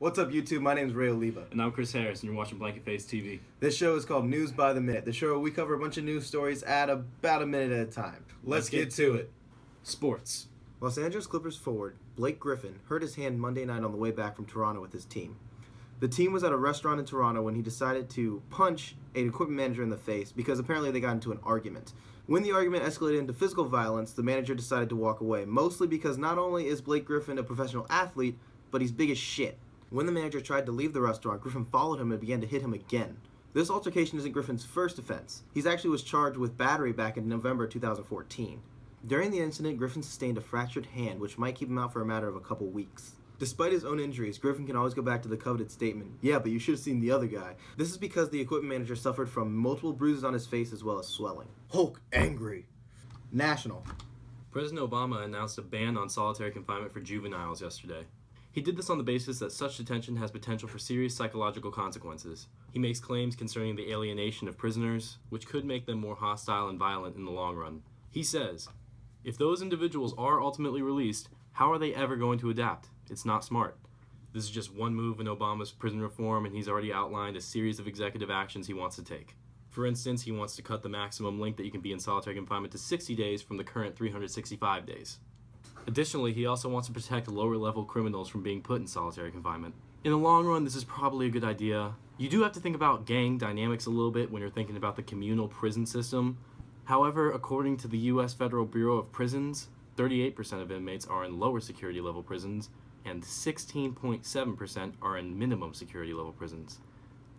What's up, YouTube? My name is Ray Oliva. And I'm Chris Harris, and you're watching BlanketFaced TV. This show is called News by the Minute. The show where we cover a bunch of news stories at about a minute at a time. Let's get to it. Sports. Los Angeles Clippers forward Blake Griffin hurt his hand Monday night on the way back from Toronto with his team. The team was at a restaurant in Toronto when he decided to punch an equipment manager in the face because apparently they got into an argument. When the argument escalated into physical violence, the manager decided to walk away, mostly because not only is Blake Griffin a professional athlete, but he's big as shit. When the manager tried to leave the restaurant, Griffin followed him and began to hit him again. This altercation isn't Griffin's first offense. He actually was charged with battery back in November 2014. During the incident, Griffin sustained a fractured hand, which might keep him out for a matter of a couple weeks. Despite his own injuries, Griffin can always go back to the coveted statement, "Yeah, but you should have seen the other guy." This is because the equipment manager suffered from multiple bruises on his face as well as swelling. Hulk angry. National. President Obama announced a ban on solitary confinement for juveniles yesterday. He did this on the basis that such detention has potential for serious psychological consequences. He makes claims concerning the alienation of prisoners, which could make them more hostile and violent in the long run. He says, if those individuals are ultimately released, how are they ever going to adapt? It's not smart. This is just one move in Obama's prison reform, and he's already outlined a series of executive actions he wants to take. For instance, he wants to cut the maximum length that you can be in solitary confinement to 60 days from the current 365 days. Additionally, he also wants to protect lower-level criminals from being put in solitary confinement. In the long run, this is probably a good idea. You do have to think about gang dynamics a little bit when you're thinking about the communal prison system. However, according to the U.S. Federal Bureau of Prisons, 38% of inmates are in lower security level prisons, and 16.7% are in minimum security level prisons.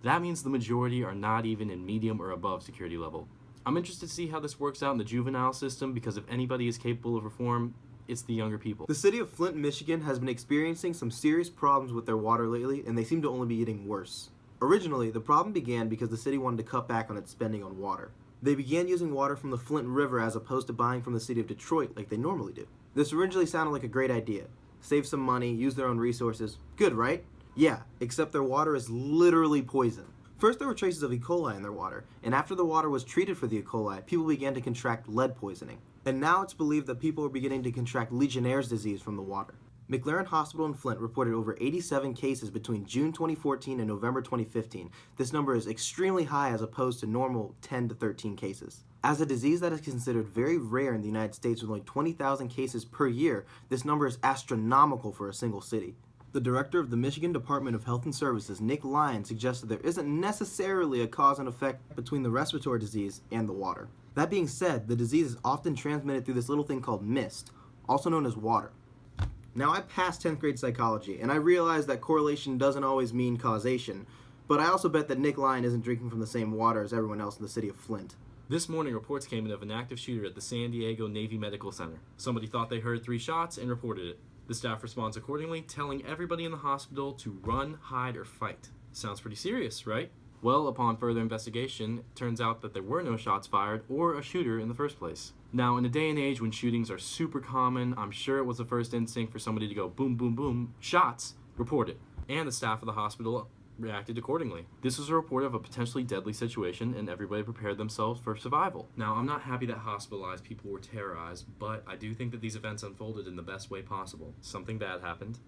That means the majority are not even in medium or above security level. I'm interested to see how this works out in the juvenile system, because if anybody is capable of reform, it's the younger people. The city of Flint, Michigan has been experiencing some serious problems with their water lately, and they seem to only be getting worse. Originally, the problem began because the city wanted to cut back on its spending on water. They began using water from the Flint River as opposed to buying from the city of Detroit like they normally do. This originally sounded like a great idea. Save some money, use their own resources. Good, right? Yeah, except their water is literally poison. First, there were traces of E. coli in their water, and after the water was treated for the E. coli, people began to contract lead poisoning. And now it's believed that people are beginning to contract Legionnaire's disease from the water. McLaren Hospital in Flint reported over 87 cases between June 2014 and November 2015. This number is extremely high as opposed to normal 10 to 13 cases. As a disease that is considered very rare in the United States with only 20,000 cases per year, this number is astronomical for a single city. The director of the Michigan Department of Health and Services, Nick Lyon, suggested there isn't necessarily a cause and effect between the respiratory disease and the water. That being said, the disease is often transmitted through this little thing called mist, also known as water. Now, I passed 10th grade psychology, and I realize that correlation doesn't always mean causation, but I also bet that Nick Lyon isn't drinking from the same water as everyone else in the city of Flint. This morning, reports came in of an active shooter at the San Diego Navy Medical Center. Somebody thought they heard 3 shots and reported it. The staff responds accordingly, telling everybody in the hospital to run, hide, or fight. Sounds pretty serious, right? Well, upon further investigation, it turns out that there were no shots fired or a shooter in the first place. Now, in a day and age when shootings are super common, I'm sure it was the first instinct for somebody to go boom, boom, boom, shots, report it. And the staff of the hospital reacted accordingly. This was a report of a potentially deadly situation, and everybody prepared themselves for survival. Now, I'm not happy that hospitalized people were terrorized, but I do think that these events unfolded in the best way possible. Something bad happened.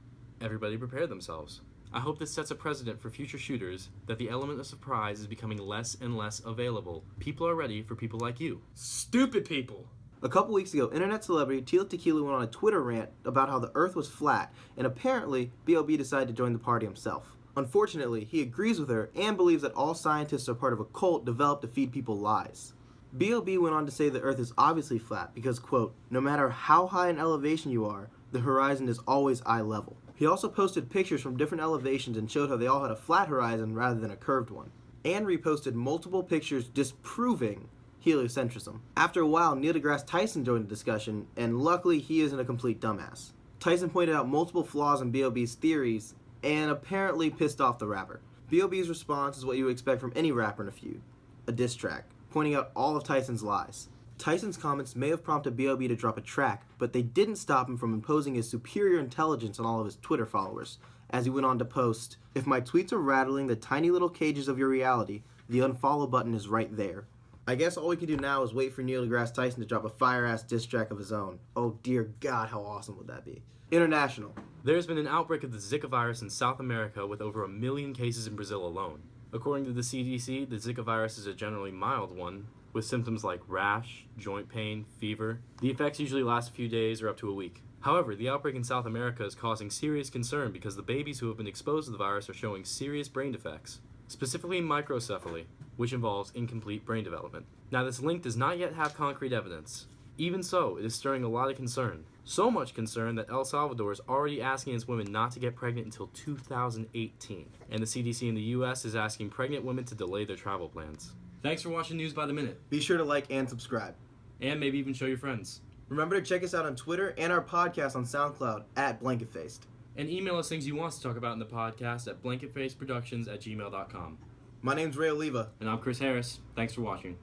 Everybody prepared themselves. I hope this sets a precedent for future shooters, that the element of surprise is becoming less and less available. People are ready for people like you. Stupid people! A couple weeks ago, internet celebrity Tila Tequila went on a Twitter rant about how the earth was flat, and apparently B.o.b decided to join the party himself. Unfortunately, he agrees with her and believes that all scientists are part of a cult developed to feed people lies. B.o.b went on to say the earth is obviously flat because, quote, no matter how high in elevation you are, the horizon is always eye level. He also posted pictures from different elevations and showed how they all had a flat horizon rather than a curved one, and reposted multiple pictures disproving heliocentrism. After a while, Neil deGrasse Tyson joined the discussion, and luckily he isn't a complete dumbass. Tyson pointed out multiple flaws in B.o.b's theories, and apparently pissed off the rapper. B.o.b's response is what you would expect from any rapper in a feud, a diss track, pointing out all of Tyson's lies. Tyson's comments may have prompted B.o.b to drop a track, but they didn't stop him from imposing his superior intelligence on all of his Twitter followers, as he went on to post, if my tweets are rattling the tiny little cages of your reality, the unfollow button is right there. I guess all we can do now is wait for Neil deGrasse Tyson to drop a fire-ass diss track of his own. Oh dear God, how awesome would that be? International. There's been an outbreak of the Zika virus in South America with over 1 million cases in Brazil alone. According to the CDC, the Zika virus is a generally mild one, with symptoms like rash, joint pain, fever. The effects usually last a few days or up to a week. However, the outbreak in South America is causing serious concern because the babies who have been exposed to the virus are showing serious brain defects, specifically microcephaly, which involves incomplete brain development. Now, this link does not yet have concrete evidence. Even so, it is stirring a lot of concern. So much concern that El Salvador is already asking its women not to get pregnant until 2018. And the CDC in the US is asking pregnant women to delay their travel plans. Thanks for watching News by the Minute. Be sure to like and subscribe. And maybe even show your friends. Remember to check us out on Twitter and our podcast on Soundcloud at BlanketFaced. And email us things you want us to talk about in the podcast at blanketfaceproductions@gmail.com. My name's Ray Oliva. And I'm Chris Harris. Thanks for watching.